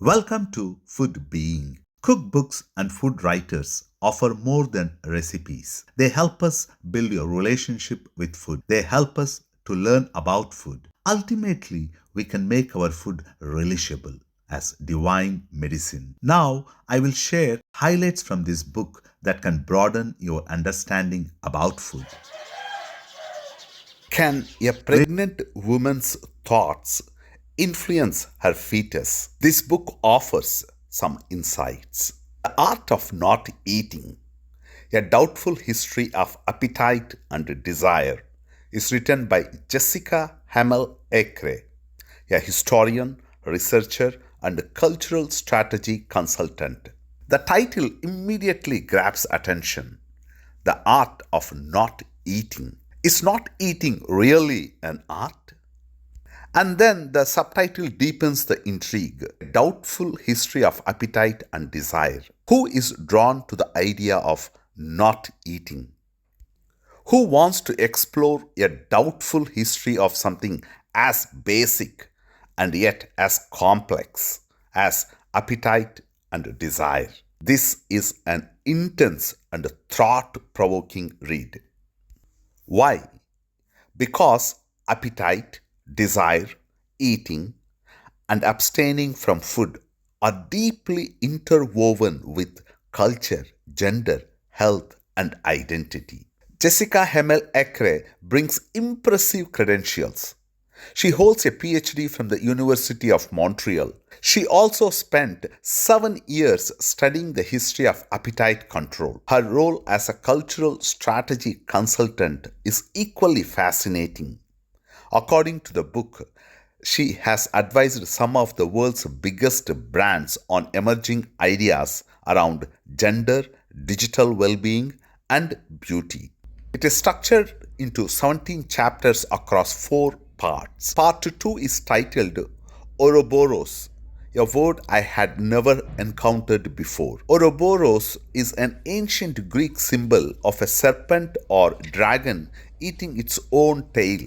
Welcome to Food Being. Cookbooks and food writers offer more than recipes. They help us build a relationship with food. They help us to learn about food. Ultimately, we can make our food relishable as divine medicine. Now, I will share highlights from this book that can broaden your understanding about food. Can a pregnant woman's thoughts influence her fetus? This book offers some insights. The Art of Not Eating, a doubtful history of appetite and desire, is written by Jessica Hamel-Akré, a historian, researcher, and cultural strategy consultant. The title immediately grabs attention. The Art of Not Eating. Is not eating really an art? And then the subtitle deepens the intrigue. A doubtful history of appetite and desire. Who is drawn to the idea of not eating? Who wants to explore a doubtful history of something as basic and yet as complex as appetite and desire? This is an intense and thought-provoking read. Why? Because appetite, desire, eating, and abstaining from food are deeply interwoven with culture, gender, health, and identity. Jessica Hamel-Akré brings impressive credentials. She holds a PhD from the University of Montreal. She also spent 7 years studying the history of appetite control. Her role as a cultural strategy consultant is equally fascinating. According to the book, she has advised some of the world's biggest brands on emerging ideas around gender, digital well-being, and beauty. It is structured into 17 chapters across 4 parts. Part 2 is titled Ouroboros, a word I had never encountered before. Ouroboros is an ancient Greek symbol of a serpent or dragon eating its own tail,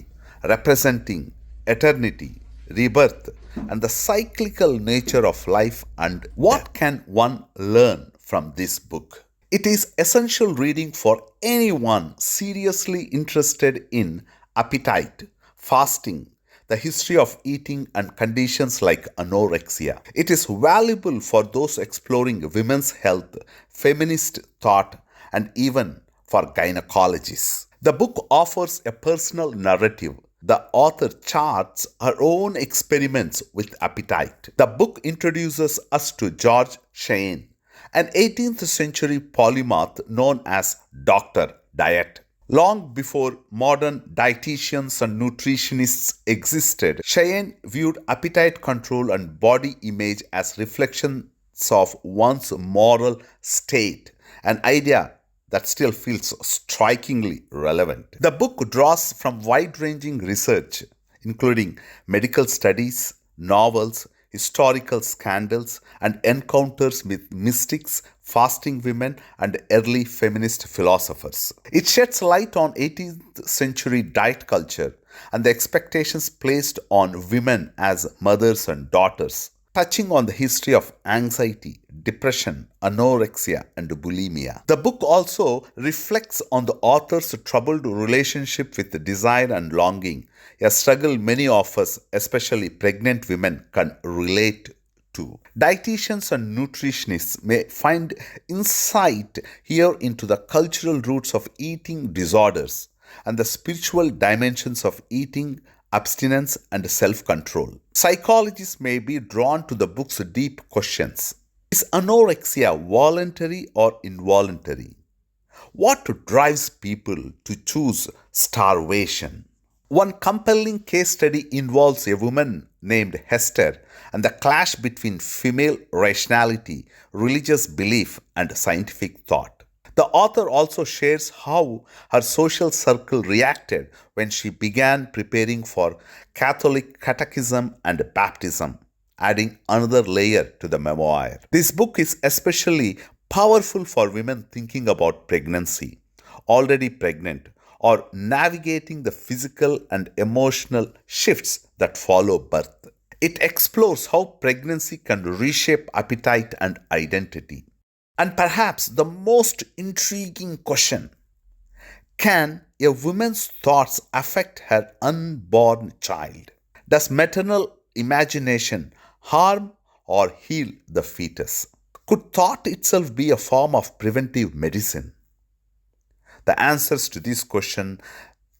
representing eternity, rebirth, and the cyclical nature of life. And what can one learn from this book? It is essential reading for anyone seriously interested in appetite, fasting, the history of eating, and conditions like anorexia. It is valuable for those exploring women's health, feminist thought, and even for gynecologists. The book offers a personal narrative. The author charts her own experiments with appetite. The book introduces us to George Cheyne, an 18th century polymath known as Dr. Diet. Long before modern dietitians and nutritionists existed, Cheyne viewed appetite control and body image as reflections of one's moral state, an idea that still feels strikingly relevant. The book draws from wide-ranging research, including medical studies, novels, historical scandals, and encounters with mystics, fasting women, and early feminist philosophers. It sheds light on 18th century diet culture and the expectations placed on women as mothers and daughters, touching on the history of anxiety, depression, anorexia, and bulimia. The book also reflects on the author's troubled relationship with desire and longing, a struggle many of us, especially pregnant women, can relate to. Dietitians and nutritionists may find insight here into the cultural roots of eating disorders and the spiritual dimensions of eating, abstinence, and self-control. Psychologists may be drawn to the book's deep questions. Is anorexia voluntary or involuntary? What drives people to choose starvation? One compelling case study involves a woman named Hester and the clash between female rationality, religious belief, and scientific thought. The author also shares how her social circle reacted when she began preparing for Catholic catechism and baptism, adding another layer to the memoir. This book is especially powerful for women thinking about pregnancy, already pregnant, or navigating the physical and emotional shifts that follow birth. It explores how pregnancy can reshape appetite and identity. And perhaps the most intriguing question: can a woman's thoughts affect her unborn child? Does maternal imagination harm or heal the fetus? Could thought itself be a form of preventive medicine? The answers to this question,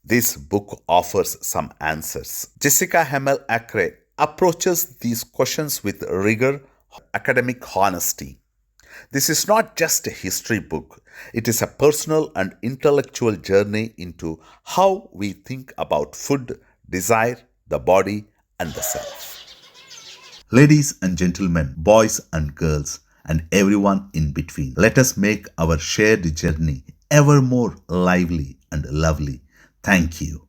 this book offers some answers. Jessica Hamel-Akré approaches these questions with rigor, academic honesty. This is not just a history book, it is a personal and intellectual journey into how we think about food, desire, the body, and the self. Ladies and gentlemen, boys and girls, and everyone in between, let us make our shared journey ever more lively and lovely. Thank you.